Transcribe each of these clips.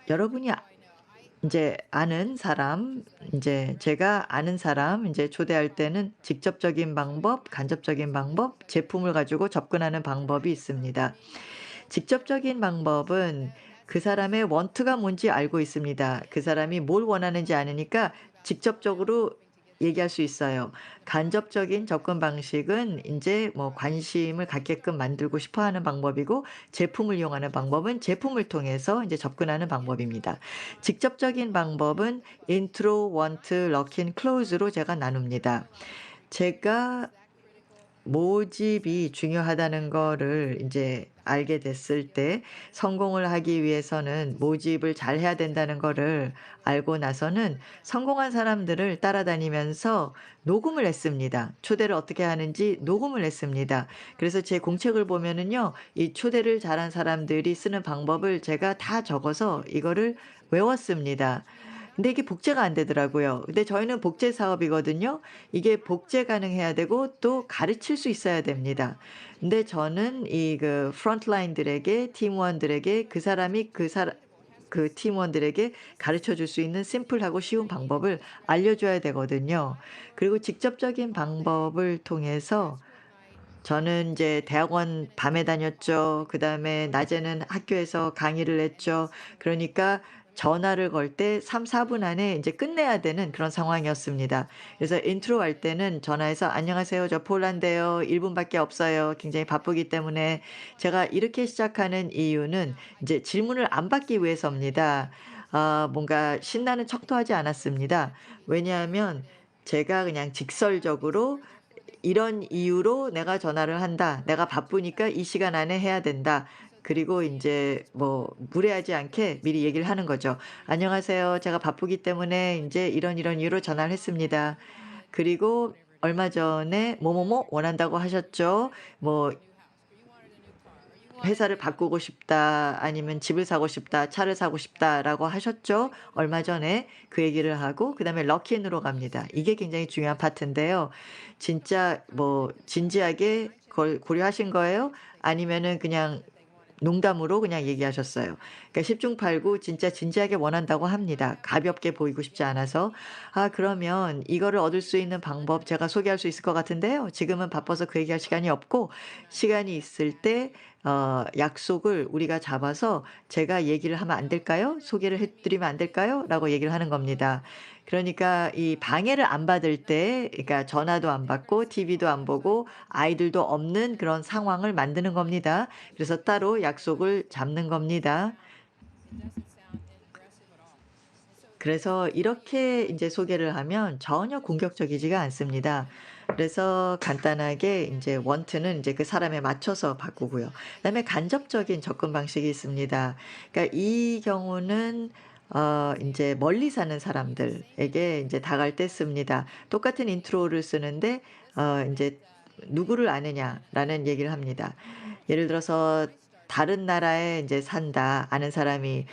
여러분이 인제 아는 사람, 인제 제가 아는 사람 인제 초대할 때는 직접적인 방법, 간접적인 방법, 제품을 가지고 접근하는 방법이 있습니다. 직접적인 방법은 그 사람의 원투가 뭔지 알고 있습니다. 그 사람이 뭘 원하는지 아느니까 직접적으로 얘기할 수 있어요. 간접적인 접근 방식은 인제 뭐 관심을 갖게끔 만들고 싶어 하는 방법이고, 제품을 이용하는 방법은 제품을 통해서 인제 접근하는 방법입니다. 직접적인 방법은 intro, want, lock in, close로 제가 나눕니다. 제가 모집이 중요하다는 거를 인제 알게 됐을 때, 성공을 하기 위해서는 모집을 잘해야 된다는 거를 알고 나서는 성공한 사람들을 따라다니면서 녹음을 했습니다. 초대를 어떻게 하는지 녹음을 했습니다. 그래서 제 공책을 보면은요, 이 초대를 잘한 사람들이 쓰는 방법을 제가 다 적어서 이거를 외웠습니다. 근데 이게 복제가 안 되더라고요. 근데 저희는 복제 사업이거든요. 이게 복제 가능해야 되고 또 가르칠 수 있어야 됩니다. 근데 저는 이 그 프론트라인들에게, 팀원들에게, 그 사람이 그 팀원들에게 가르쳐 줄 수 있는 심플하고 쉬운 방법을 알려줘야 되거든요. 그리고 직접적인 방법을 통해서 저는 이제 대학원 밤에 다녔죠. 그다음에 낮에는 학교에서 강의를 했죠. 그러니까 전화를 걸 때 3-4분 안에 인제 끝내야 되는 그런 상황이었습니다. 그래서 인트로 할 때는 전화해서 "안녕하세요. 저 폴란드예요. 1 분밖에 없어요. 굉장히 바쁘기 때문에." 제가 이렇게 시작하는 이유는 인제 질문을 안 받기 위해서입니다. 뭔가 신나는 척도 하지 않았습니다. 왜냐하면 제가 그냥 직설적으로 "이런 이유로 내가 전화를 한다. 내가 바쁘니까 이 시간 안에 해야 된다." 그리고 인제 뭐 무례하지 않게 미리 얘기를 하는 거죠. "안녕하세요. 제가 바쁘기 때문에 인제 이런 이유로 전화를 했습니다. 그리고 얼마 전에 뭐뭐뭐 원한다고 하셨죠? 뭐 회사를 바꾸고 싶다, 아니면 집을 사고 싶다, 차를 사고 싶다라고 하셨죠? 얼마 전에." 그 얘기를 하고 그다음에 럭키인으로 갑니다. 이게 굉장히 중요한 파트인데요. 진짜 뭐 진지하게 그걸 고려하신 거예요? 아니면은 그냥 농담으로 그냥 얘기하셨어요. 그러니까 10중 8구 진짜 진지하게 원한다고 합니다, 가볍게 보이고 싶지 않아서. "아 그러면 이거를 얻을 수 있는 방법 제가 소개할 수 있을 것 같은데요. 지금은 바빠서 그 얘기할 시간이 없고, 시간이 있을 때 약속을 우리가 잡아서 제가 얘기를 하면 안 될까요? 소개를 해 드리면 안 될까요?" 라고 얘기를 하는 겁니다. 그러니까 이 방해를 안 받을 때, 그러니까 전화도 안 받고 TV도 안 보고 아이들도 없는 그런 상황을 만드는 겁니다. 그래서 따로 약속을 잡는 겁니다. 그래서 이렇게 인제 소개를 하면 전혀 공격적이지가 않습니다. 그래서 간단하게 인제 원트는 인제 그 사람에 맞춰서 바꾸고요. 그다음에 간접적인 접근 방식이 있습니다. 그러니까 이 경우는 인제 멀리 사는 사람들에게 인제 다가갈 때 씁니다. 똑같은 인트로를 쓰는데 인제 "누구를 아느냐?"라는 얘기를 합니다. 예를 들어서 다른 나라에 인제 산다, 아는 사람이.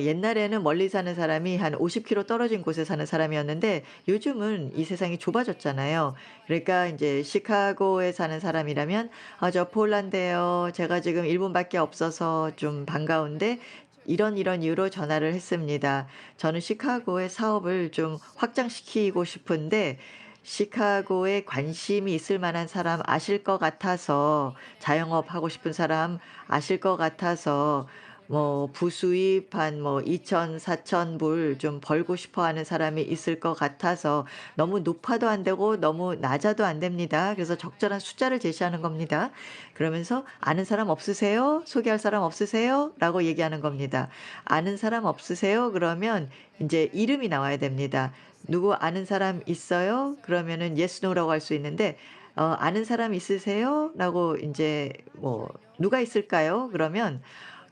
옛날에는 멀리 사는 사람이 한 50 킬로 떨어진 곳에 사는 사람이었는데, 요즘은 이 세상이 좁아졌잖아요. 그러니까 인제 시카고에 사는 사람이라면 저 폴란드예요. 제가 지금 1 분밖에 없어서 좀 반가운데 이런 이유로 전화를 했습니다. 저는 시카고의 사업을 좀 확장시키고 싶은데, 시카고에 관심이 있을 만한 사람 아실 것 같아서, 자영업 하고 싶은 사람 아실 것 같아서, 뭐 부수입 한 뭐 2천4천 불 좀 벌고 싶어 하는 사람이 있을 것 같아서, 너무 높아도 안 되고 너무 낮아도 안 됩니다. 그래서 적절한 숫자를 제시하는 겁니다. 그러면서 "아는 사람 없으세요? 소개할 사람 없으세요?" 라고 얘기하는 겁니다. "아는 사람 없으세요?" 그러면 인제 이름이 나와야 됩니다. "누구 아는 사람 있어요?" 그러면은 yes, no라고 할 수 있는데, "아는 사람 있으세요?" 라고 인제 뭐 "누가 있을까요?" 그러면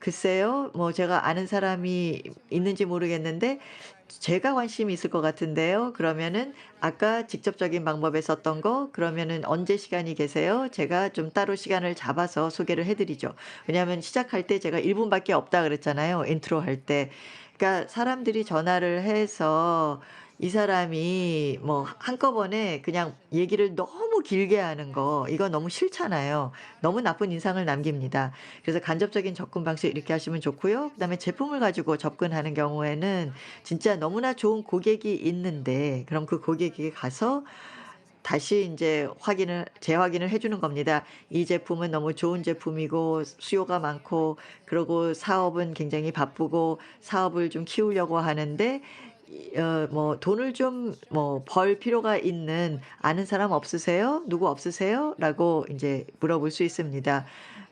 "글쎄요. 뭐 제가 아는 사람이 있는지 모르겠는데 제가 관심이 있을 것 같은데요." 그러면은 "아까 직접적인 방법에 썼던 거 그러면은 언제 시간이 계세요?" 제가 좀 따로 시간을 잡아서 소개를 해 드리죠. 왜냐하면 시작할 때 제가 1 분밖에 없다 그랬잖아요, 인트로 할 때. 그러니까 사람들이 전화를 해서 이 사람이 뭐 한꺼번에 그냥 얘기를 너무 길게 하는 거 이거 너무 싫잖아요. 너무 나쁜 인상을 남깁니다. 그래서 간접적인 접근 방식 이렇게 하시면 좋고요. 그다음에 제품을 가지고 접근하는 경우에는 진짜 너무나 좋은 고객이 있는데 그럼 그 고객에게 가서 다시 인제 재확인을 해 주는 겁니다. "이 제품은 너무 좋은 제품이고 수요가 많고 그러고 사업은 굉장히 바쁘고 사업을 좀 키우려고 하는데 뭐 돈을 좀 뭐 벌 필요가 있는 아는 사람 없으세요? 누구 없으세요?" 라고 인제 물어볼 수 있습니다.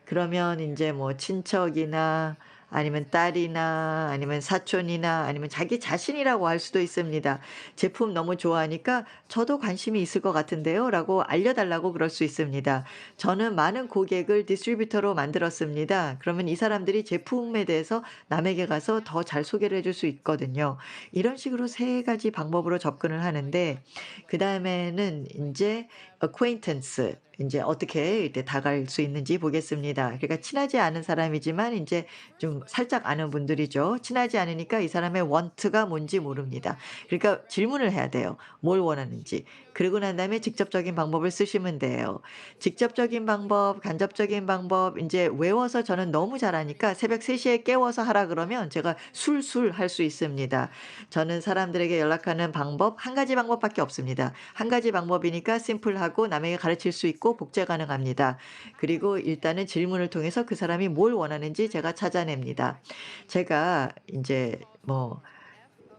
그러면 인제 뭐 친척이나 아니면 딸이나 아니면 사촌이나 아니면 자기 자신이라고 할 수도 있습니다. "제품 너무 좋아하니까 저도 관심이 있을 것 같은데요."라고 알려 달라고 그럴 수 있습니다. "저는 많은 고객을 디스트리뷰터로 만들었습니다." 그러면 이 사람들이 제품에 대해서 남에게 가서 더 잘 소개를 해줄 수 있거든요. 이런 식으로 세 가지 방법으로 접근을 하는데 그다음에는 인제 acquaintance 인제 어떻게 이렇게 다가갈 수 있는지 보겠습니다. 그러니까 친하지 않은 사람이지만 인제 좀 살짝 아는 분들이죠. 친하지 않으니까 이 사람의 want가 뭔지 모릅니다. 그러니까 질문을 해야 돼요. 뭘 원하는지. 그러고 난 다음에 직접적인 방법을 쓰시면 돼요. 직접적인 방법, 간접적인 방법 인제 외워서 저는 너무 잘하니까 새벽 3 시에 깨워서 하라 그러면 제가 술술 할 수 있습니다. 저는 사람들에게 연락하는 방법 한 가지 방법밖에 없습니다. 한 가지 방법이니까 심플하고 남에게 가르칠 수 있고 복제 가능합니다. 그리고 일단은 질문을 통해서 그 사람이 뭘 원하는지 제가 찾아냅니다. 제가 인제 뭐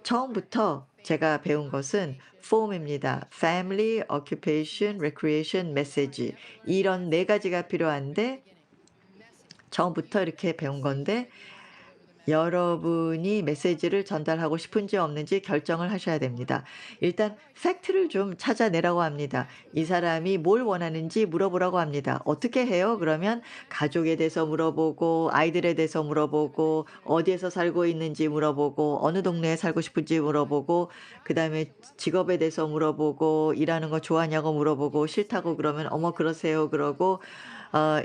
처음부터 제가 배운 것은 폼입니다. Family, Occupation, Recreation, Message 이런 4 가지가 필요한데 처음부터 이렇게 배운 건데 여러분이 메시지를 전달하고 싶은지 없는지 결정을 하셔야 됩니다. 일단 팩트를 좀 찾아내라고 합니다. 이 사람이 뭘 원하는지 물어보라고 합니다. 어떻게 해요? 그러면 가족에 대해서 물어보고 아이들에 대해서 물어보고 어디에서 살고 있는지 물어보고 어느 동네에 살고 싶은지 물어보고 그다음에 직업에 대해서 물어보고 일하는 거 좋아하냐고 물어보고 싫다고 그러면 "어머 그러세요." 그러고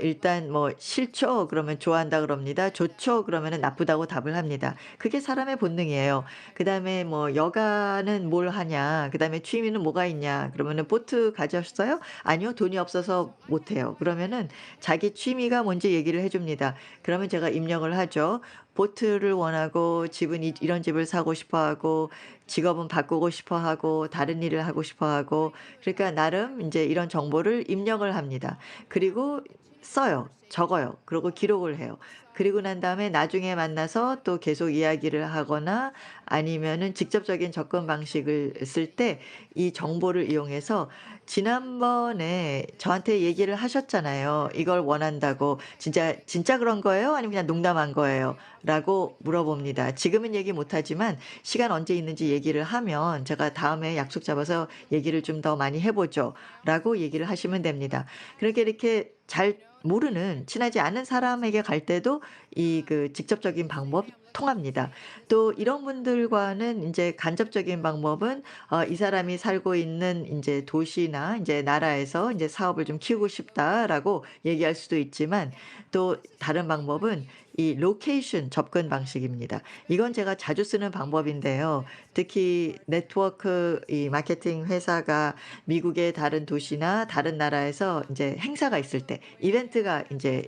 일단 뭐 "싫죠." 그러면 "좋아한다." 그럽니다. "좋죠." 그러면은 나쁘다고 답을 합니다. 그게 사람의 본능이에요. 그다음에 뭐 "여가는 뭘 하냐?" 그다음에 "취미는 뭐가 있냐?" 그러면은 "보트 가졌어요?" "아니요. 돈이 없어서 못 해요." 그러면은 자기 취미가 뭔지 얘기를 해 줍니다. 그러면 제가 입력을 하죠. 보트를 원하고 집은 이런 집을 사고 싶어 하고 직업은 바꾸고 싶어 하고 다른 일을 하고 싶어 하고 그러니까 나름 인제 이런 정보를 입력을 합니다. 그리고 써요. 적어요. 그리고 기록을 해요. 그리고 난 다음에 나중에 만나서 또 계속 이야기를 하거나 아니면은 직접적인 접근 방식을 쓸 때 이 정보를 이용해서 "지난번에 저한테 얘기를 하셨잖아요. 이걸 원한다고. 진짜 그런 거예요? 아니면 그냥 농담한 거예요?" 라고 물어봅니다. 지금은 얘기 못 하지만 시간 언제 있는지 얘기를 하면 제가 "다음에 약속 잡아서 얘기를 좀 더 많이 해 보죠." 라고 얘기를 하시면 됩니다. 그러니까 이렇게 잘 모르는 친하지 않은 사람에게 갈 때도 이 그 직접적인 방법 통합니다. 또 이런 분들과는 인제 간접적인 방법은 이 사람이 살고 있는 인제 도시나 인제 나라에서 인제 '사업을 좀 키우고 싶다.'라고 얘기할 수도 있지만 또 다른 방법은 이 로케이션 접근 방식입니다. 이건 제가 자주 쓰는 방법인데요. 특히 네트워크 이 마케팅 회사가 미국의 다른 도시나 다른 나라에서 인제 행사가 있을 때 이벤트가 인제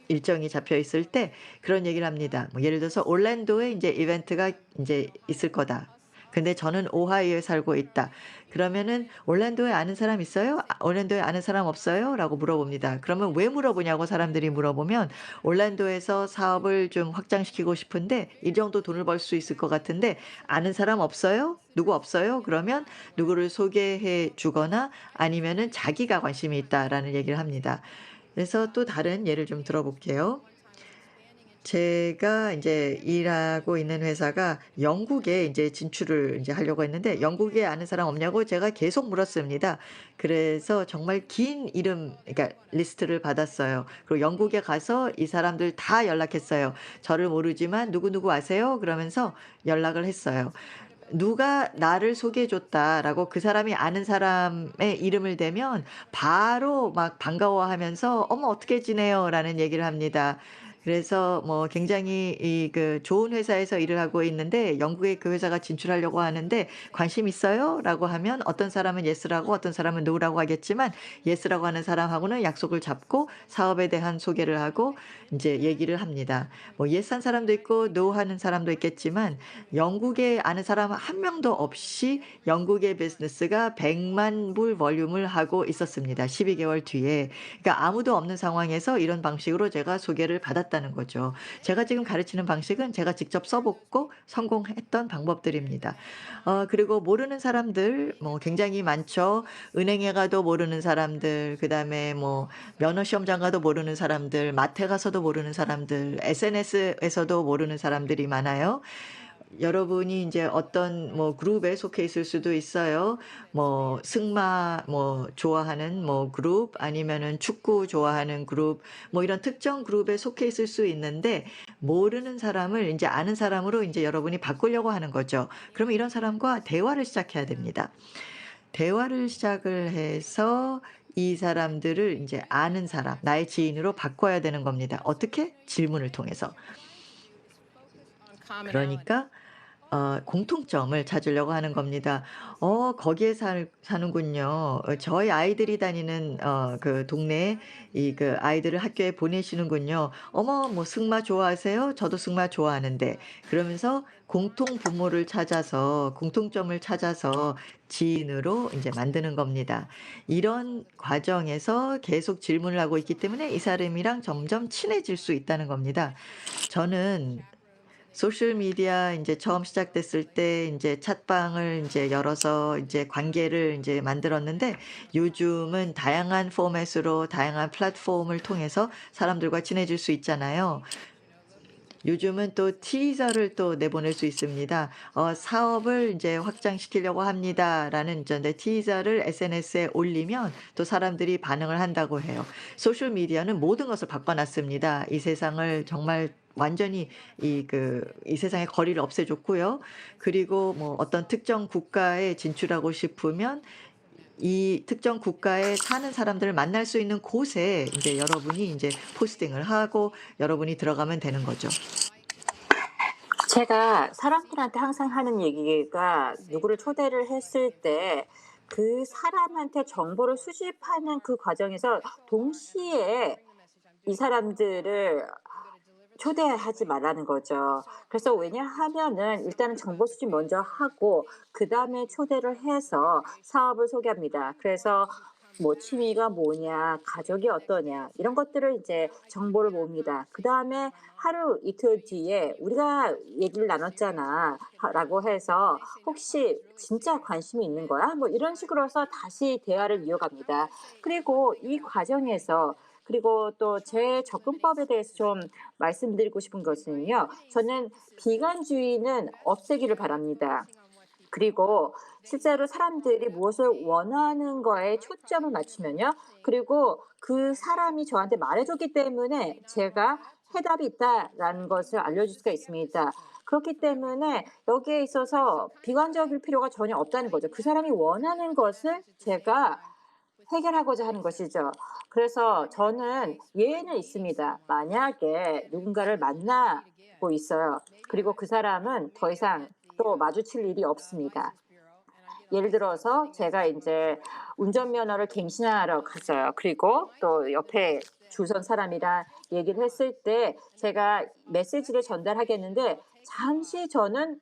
일정이 잡혀 있을 때 그런 얘기를 합니다. 뭐 예를 들어서 "올랜도에 인제 이벤트가 인제 있을 거다. 근데 저는 오하이오에 살고 있다." 그러면은 "올랜도에 아는 사람 있어요? 올랜도에 아는 사람 없어요?" 라고 물어봅니다. 그러면 왜 물어보냐고 사람들이 물어보면 "올랜도에서 사업을 좀 확장시키고 싶은데 이 정도 돈을 벌 수 있을 것 같은데 아는 사람 없어요? 누구 없어요?" 그러면 누구를 소개해 주거나 아니면은 자기가 관심이 있다라는 얘기를 합니다. 그래서 또 다른 예를 좀 들어 볼게요. 제가 인제 일하고 있는 회사가 영국에 인제 진출을 인제 하려고 했는데 영국에 아는 사람 없냐고 제가 계속 물었습니다. 그래서 정말 긴 이름 그러니까 리스트를 받았어요. 그리고 영국에 가서 이 사람들 다 연락했어요. "저를 모르지만 누구누구 아세요?" 그러면서 연락을 했어요. "누가 나를 소개해 줬다."라고 그 사람이 아는 사람의 이름을 대면 바로 막 반가워하면서 "어머 어떻게 지내요?"라는 얘기를 합니다. 그래서 뭐 굉장히 좋은 회사에서 일을 하고 있는데 영국에 그 회사가 진출하려고 하는데 "관심 있어요?"라고 하면 어떤 사람은 예스라고 어떤 사람은 노라고 하겠지만 예스라고 하는 사람하고는 약속을 잡고 사업에 대한 소개를 하고 인제 얘기를 합니다. 뭐 예스한 사람도 있고 노 하는 사람도 있겠지만 영국에 아는 사람 한 명도 없이 영국의 비즈니스가 100만 불 볼륨을 하고 있었습니다, 12개월 개월 뒤에. 그러니까 아무도 없는 상황에서 이런 방식으로 제가 소개를 받았다는 거죠. 제가 지금 가르치는 방식은 제가 직접 써 보고 성공했던 방법들입니다. 그리고 모르는 사람들 뭐 굉장히 많죠. 은행에 가도 모르는 사람들, 그다음에 뭐 면허 시험장 가도 모르는 사람들, 마트에 가서도 모르는 사람들, SNS에서도 모르는 사람들이 많아요. 여러분이 인제 어떤 뭐 그룹에 속해 있을 수도 있어요. 뭐 승마 뭐 좋아하는 뭐 그룹 아니면은 축구 좋아하는 그룹 뭐 이런 특정 그룹에 속해 있을 수 있는데 모르는 사람을 인제 아는 사람으로 인제 여러분이 바꾸려고 하는 거죠. 그러면 이런 사람과 대화를 시작해야 됩니다. 대화를 시작을 해서 이 사람들을 인제 아는 사람, 나의 지인으로 바꿔야 되는 겁니다. 어떻게? 질문을 통해서. 그러니까 공통점을 찾으려고 하는 겁니다. 거기에 사는군요. 저희 아이들이 다니는 그 동네에 아이들을 학교에 보내시는군요. 어머 뭐 승마 좋아하세요? 저도 승마 좋아하는데. 그러면서 공통 분모를 찾아서 공통점을 찾아서 지인으로 인제 만드는 겁니다. 이런 과정에서 계속 질문을 하고 있기 때문에 이 사람이랑 점점 친해질 수 있다는 겁니다. 저는 소셜 미디어 인제 처음 시작됐을 때 인제 찻방을 인제 열어서 인제 관계를 인제 만들었는데 요즘은 다양한 포맷으로 다양한 플랫폼을 통해서 사람들과 친해질 수 있잖아요. 요즘은 또 티저를 또 내보낼 수 있습니다. "사업을 인제 확장시키려고 합니다."라는 전데 티저를 SNS에 올리면 또 사람들이 반응을 한다고 해요. 소셜 미디어는 모든 것을 바꿔 놨습니다. 이 세상을 정말 완전히 이 세상의 거리를 없애 줬고요. 그리고 뭐 어떤 특정 국가에 진출하고 싶으면 이 특정 국가에 사는 사람들을 만날 수 있는 곳에 인제 여러분이 인제 포스팅을 하고 여러분이 들어가면 되는 거죠. 제가 사람들한테 항상 하는 얘기가 누구를 초대를 했을 때 그 사람한테 정보를 수집하는 그 과정에서 동시에 이 사람들을 초대하지 말라는 거죠. 그래서 왜냐하면은 일단은 정보 수집 먼저 하고 그다음에 초대를 해서 사업을 소개합니다. 그래서 뭐 취미가 뭐냐, 가족이 어떠냐 이런 것들을 이제 정보를 모읍니다. 그다음에 하루 이틀 뒤에 "우리가 얘기를 나눴잖아." 라고 해서 "혹시 진짜 관심이 있는 거야?" 뭐 이런 식으로 해서 다시 대화를 이어갑니다. 그리고 이 과정에서 그리고 또 제 접근법에 대해서 좀 말씀드리고 싶은 것은요. 저는 비관주의는 없애기를 바랍니다. 그리고 실제로 사람들이 무엇을 원하는 거에 초점을 맞추면요. 그리고 그 사람이 저한테 말해 줬기 때문에 제가 해답이 있다라는 것을 알려줄 수가 있습니다. 그렇기 때문에 여기에 있어서 비관적일 필요가 전혀 없다는 거죠. 그 사람이 원하는 것을 제가 해결하고자 하는 것이죠. 그래서 저는 예외는 있습니다. 만약에 누군가를 만나고 있어요. 그리고 그 사람은 더 이상 또 마주칠 일이 없습니다. 예를 들어서 제가 인제 운전면허를 갱신하러 갔어요. 그리고 또 옆에 줄 선 사람이랑 얘기를 했을 때 제가 메시지를 전달하겠는데 잠시 저는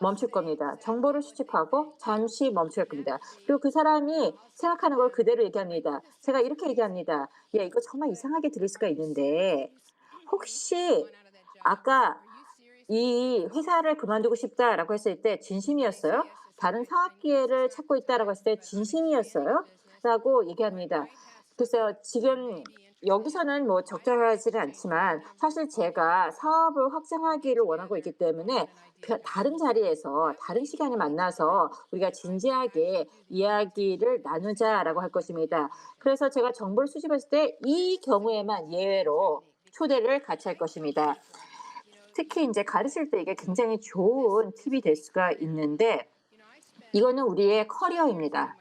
멈출 겁니다. 정보를 수집하고 잠시 멈출 겁니다. 그리고 그 사람이 생각하는 걸 그대로 얘기합니다. 제가 이렇게 얘기합니다. "야 이거 정말 이상하게 들릴 수가 있는데 혹시 아까 이 회사를 그만두고 싶다라고 했을 때 진심이었어요? 다른 사업 기회를 찾고 있다라고 했을 때 진심이었어요? 라고 얘기합니다. 글쎄요. 지금 여기서는 뭐 적절하지는 않지만 사실 제가 사업을 확장하기를 원하고 있기 때문에 다른 자리에서 다른 시간에 만나서 우리가 진지하게 이야기를 나누자라고 할 것입니다. 그래서 제가 정보를 수집했을 때 이 경우에만 예외로 초대를 같이 할 것입니다. 특히 인제 가르칠 때 이게 굉장히 좋은 팁이 될 수가 있는데 이거는 우리의 커리어입니다.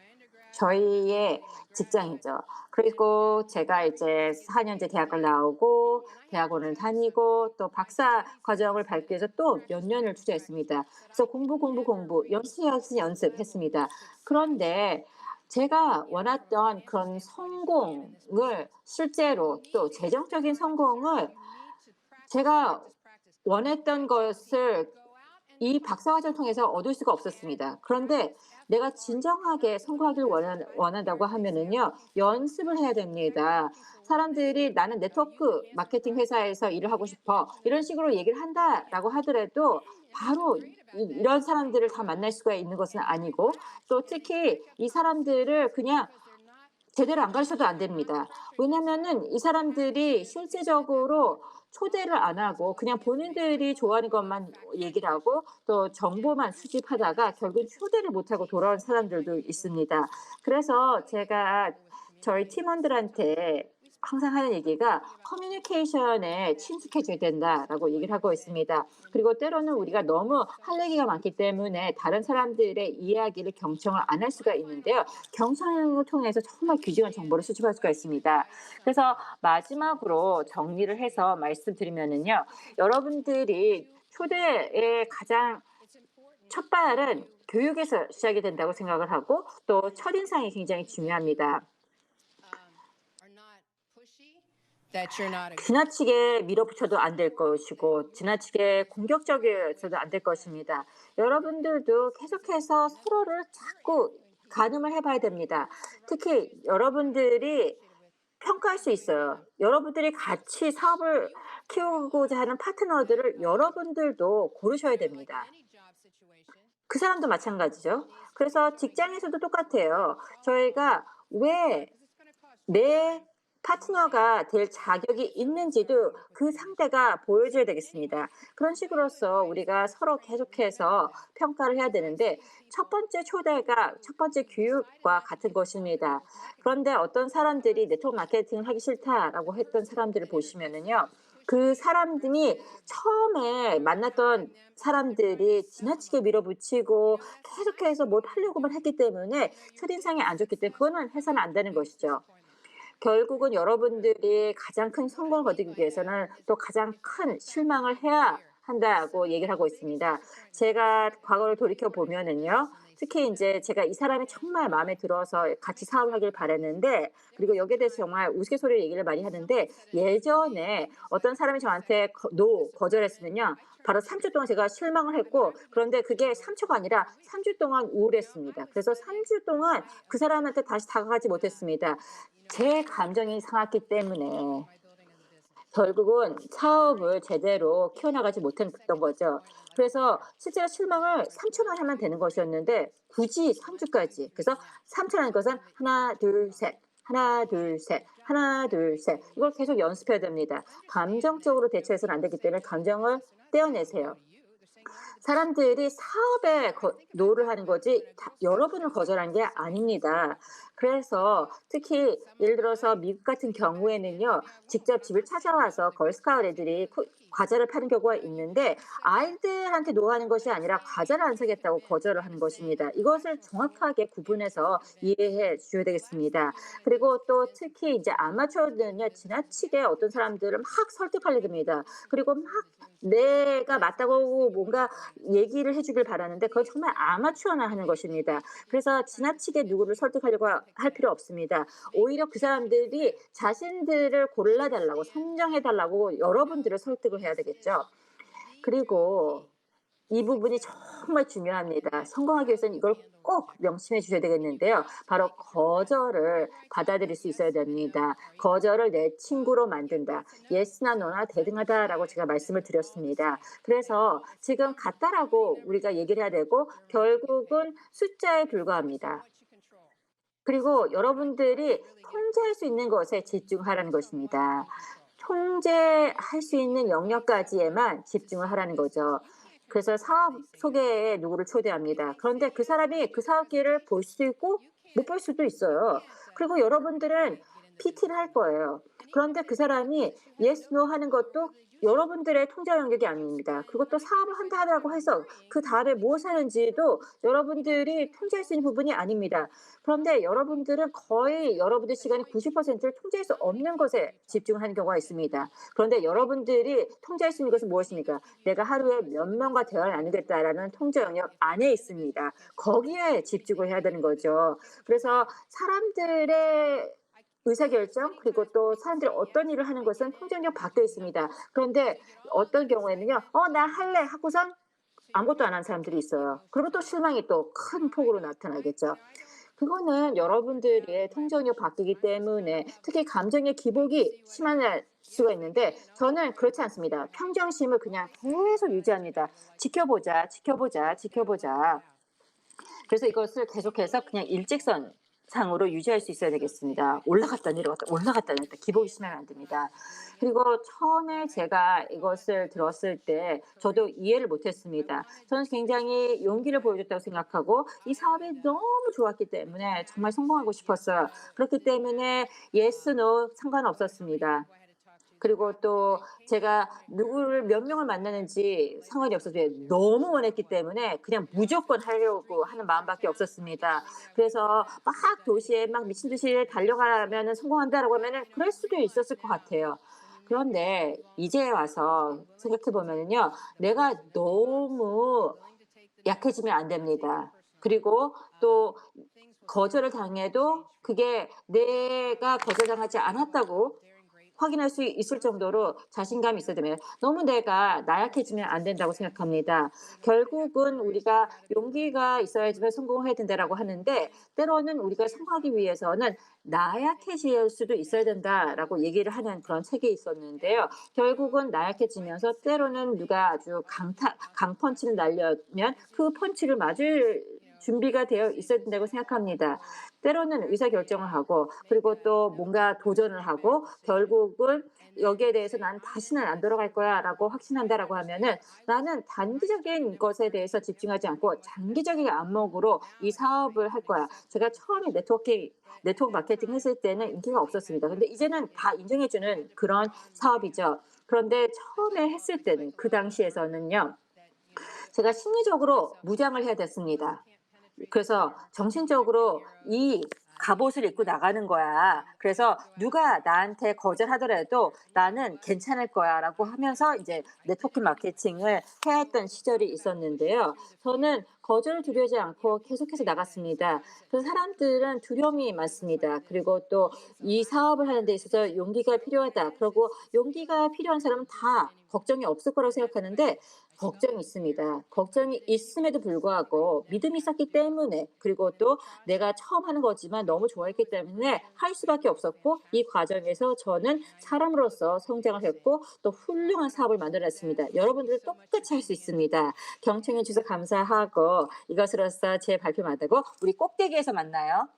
저희의 직장이죠. 그리고 제가 이제 4 년제 대학을 나오고 대학원을 다니고 또 박사 과정을 밟기 위해서 또 몇 년을 투자했습니다. 그래서 공부, 공부, 공부, 연습, 연습, 연습했습니다. 그런데 제가 원했던 그런 성공을 실제로 또 재정적인 성공을 제가 원했던 것을 이 박사과정을 통해서 얻을 수가 없었습니다. 그런데 내가 진정하게 성공하길 원한다고 하면은요, 연습을 해야 됩니다. 사람들이 "나는 네트워크 마케팅 회사에서 일을 하고 싶어." 이런 식으로 얘기를 한다라고 하더라도 바로 이런 사람들을 다 만날 수가 있는 것은 아니고, 또 특히 이 사람들을 그냥 제대로 안 가르쳐도 안 됩니다. 왜냐면은 이 사람들이 실제적으로 초대를 안 하고 그냥 본인들이 좋아하는 것만 얘기를 하고 또 정보만 수집하다가 결국 초대를 못 하고 돌아온 사람들도 있습니다. 그래서 제가 저희 팀원들한테 항상 하는 얘기가 "커뮤니케이션에 친숙해져야 된다."라고 얘기를 하고 있습니다. 그리고 때로는 우리가 너무 할 얘기가 많기 때문에 다른 사람들의 이야기를 경청을 안 할 수가 있는데요. 경청을 통해서 정말 귀중한 정보를 수집할 수가 있습니다. 그래서 마지막으로 정리를 해서 말씀드리면은요. 여러분들이 초대의 가장 첫 발은 교육에서 시작이 된다고 생각을 하고 또 첫인상이 굉장히 중요합니다. 지나치게 밀어붙여도 안 될 것이고 지나치게 공격적이어서도 안 될 것입니다. 여러분들도 계속해서 서로를 자꾸 가늠을 해 봐야 됩니다. 특히 여러분들이 평가할 수 있어요. 여러분들이 같이 사업을 키우고자 하는 파트너들을 여러분들도 고르셔야 됩니다. 그 사람도 마찬가지죠. 그래서 직장에서도 똑같아요. 저희가 왜 내 파트너가 될 자격이 있는지도 그 상대가 보여줘야 되겠습니다. 그런 식으로서 우리가 서로 계속해서 평가를 해야 되는데 첫 번째 초대가 첫 번째 교육과 같은 것입니다. 그런데 어떤 사람들이 "네트워크 마케팅을 하기 싫다."라고 했던 사람들을 보시면은요. 그 사람들이 처음에 만났던 사람들이 지나치게 밀어붙이고 계속해서 뭘 하려고만 했기 때문에 첫인상이 안 좋기 때문에 그거는 해서는 안 되는 것이죠. 결국은 여러분들이 가장 큰 성공을 거두기 위해서는 또 가장 큰 실망을 해야 한다고 얘기를 하고 있습니다. 제가 과거를 돌이켜 보면은요. 특히 인제 제가 이 사람이 정말 마음에 들어서 같이 사업을 하길 바랐는데, 그리고 여기에 대해서 정말 우스갯소리로 얘기를 많이 하는데, 예전에 어떤 사람이 저한테 거절했으면요. 바로 3주 동안 제가 실망을 했고, 그런데 그게 3 초가 아니라 3주 동안 우울했습니다. 그래서 3주 동안 그 사람한테 다시 다가가지 못했습니다. 제 감정이 상했기 때문에 결국은 사업을 제대로 키워나가지 못했던 거죠. 그래서 실제로 실망을 3 초만 하면 되는 것이었는데 굳이 3 주까지. 그래서 3 초라는 것은 하나 둘 셋, 하나 둘 셋, 하나 둘 셋 이걸 계속 연습해야 됩니다. 감정적으로 대처해서는 안 되기 때문에 감정을 떼어내세요. 사람들이 사업에 노를 하는 거지 여러분을 거절한 게 아닙니다. 그래서 특히 예를 들어서 미국 같은 경우에는요. 직접 집을 찾아와서 걸스카웃 애들이 과자를 파는 경우가 있는데 아이들한테 노하는 것이 아니라 과자를 안 사겠다고 거절을 하는 것입니다. 이것을 정확하게 구분해서 이해해 주셔야 되겠습니다. 그리고 또 특히 이제 아마추어들은요. 지나치게 어떤 사람들을 막 설득하려 듭니다. 그리고 막 내가 맞다고 뭔가 얘기를 해 주길 바라는데 그건 정말 아마추어나 하는 것입니다. 그래서 지나치게 누구를 설득하려고 할 필요 없습니다. 오히려 그 사람들이 자신들을 골라 달라고 선정해 달라고 여러분들을 설득을 해야 되겠죠. 그리고 이 부분이 정말 중요합니다. 성공하기 위해서는 이걸 꼭 명심해 주셔야 되겠는데요. 바로 거절을 받아들일 수 있어야 됩니다. 거절을 내 친구로 만든다. 예스나 노나 대등하다라고 제가 말씀을 드렸습니다. 그래서 지금 같다라고 우리가 얘기를 해야 되고 결국은 숫자에 불과합니다. 그리고 여러분들이 통제할 수 있는 것에 집중하라는 것입니다. 통제할 수 있는 영역까지에만 집중을 하라는 거죠. 그래서 사업 소개에 누구를 초대합니다. 그런데 그 사람이 그 사업 기회를 볼 수도 있고 못 볼 수도 있어요. 그리고 여러분들은 PT를 할 거예요. 그런데 그 사람이 yes, no 하는 것도 여러분들의 통제 영역이 아닙니다. 그리고 또 사업을 한다고 해서 그다음에 무엇을 하는지도 여러분들이 통제할 수 있는 부분이 아닙니다. 그런데 여러분들은 거의 여러분의 시간의 90%를 통제할 수 없는 것에 집중을 하는 경우가 있습니다. 그런데 여러분들이 통제할 수 있는 것은 무엇입니까? 내가 하루에 몇 명과 대화를 나누겠다라는 통제 영역 안에 있습니다. 거기에 집중을 해야 되는 거죠. 그래서 사람들의 의사결정 그리고 또 사람들이 어떤 일을 하는 것은 통제력 밖에 있습니다. 그런데 어떤 경우에는요. 나 할래." 하고선 아무것도 안 하는 사람들이 있어요. 그리고 또 실망이 또 큰 폭으로 나타나겠죠. 그거는 여러분들의 통제력이 바뀌기 때문에 특히 감정의 기복이 심한 수가 있는데 저는 그렇지 않습니다. 평정심을 그냥 계속 유지합니다. '지켜보자, 지켜보자, 지켜보자.' 그래서 이것을 계속해서 그냥 일직선상으로 유지할 수 있어야 되겠습니다. 올라갔다 내려갔다 올라갔다 내려갔다 기복이 심하면 안 됩니다. 그리고 처음에 제가 이것을 들었을 때 저도 이해를 못 했습니다. 저는 굉장히 용기를 보여줬다고 생각하고 이 사업이 너무 좋았기 때문에 정말 성공하고 싶었어요. 그렇기 때문에 yes, no 상관없었습니다. 그리고 또 제가 누구를 몇 명을 만나는지 상관이 없었어요. 너무 원했기 때문에 그냥 무조건 하려고 하는 마음밖에 없었습니다. 그래서 막 도시에 막 미친 듯이 달려가면은 성공한다라고 하면은 그럴 수도 있었을 것 같아요. 그런데 이제 와서 생각해 보면은요. 내가 너무 약해지면 안 됩니다. 그리고 또 거절을 당해도 그게 내가 거절당하지 않았다고 확인할 수 있을 정도로 자신감이 있어야 되면 너무 내가 나약해지면 안 된다고 생각합니다. 결국은 우리가 용기가 있어야지만 성공해야 된다라고 하는데 때로는 우리가 성공하기 위해서는 나약해질 수도 있어야 된다라고 얘기를 하는 그런 책이 있었는데요. 결국은 나약해지면서 때로는 누가 아주 강펀치를 날려면 그 펀치를 맞을 준비가 되어 있어야 된다고 생각합니다. 때로는 의사결정을 하고 그리고 또 뭔가 도전을 하고 결국은 여기에 대해서 '나는 다시는 안 돌아갈 거야.'라고 확신한다라고 하면은 나는 단기적인 것에 대해서 집중하지 않고 장기적인 안목으로 이 사업을 할 거야. 제가 처음에 네트워크 마케팅 했을 때는 인기가 없었습니다. 근데 이제는 다 인정해 주는 그런 사업이죠. 그런데 처음에 했을 때는 그 당시에서는요. 제가 심리적으로 무장을 해야 됐습니다. 그래서 정신적으로 이 갑옷을 입고 나가는 거야. 그래서 누가 나한테 거절하더라도 "나는 괜찮을 거야."라고 하면서 이제 네트워크 마케팅을 해야 했던 시절이 있었는데요. 저는 거절을 두려워하지 않고 계속해서 나갔습니다. 그래서 사람들은 두려움이 많습니다. 그리고 또 이 사업을 하는 데 있어서 용기가 필요하다. 그리고 용기가 필요한 사람은 다 걱정이 없을 거라고 생각하는데 걱정이 있습니다. 걱정이 있음에도 불구하고 믿음이 있었기 때문에 그리고 또 내가 처음 하는 거지만 너무 좋아했기 때문에 할 수밖에 없었고 이 과정에서 저는 사람으로서 성장을 했고 또 훌륭한 사업을 만들어냈습니다. 여러분들도 똑같이 할 수 있습니다. 경청해 주셔서 감사하고 이것으로써 제 발표 마치고 우리 꼭대기에서 만나요.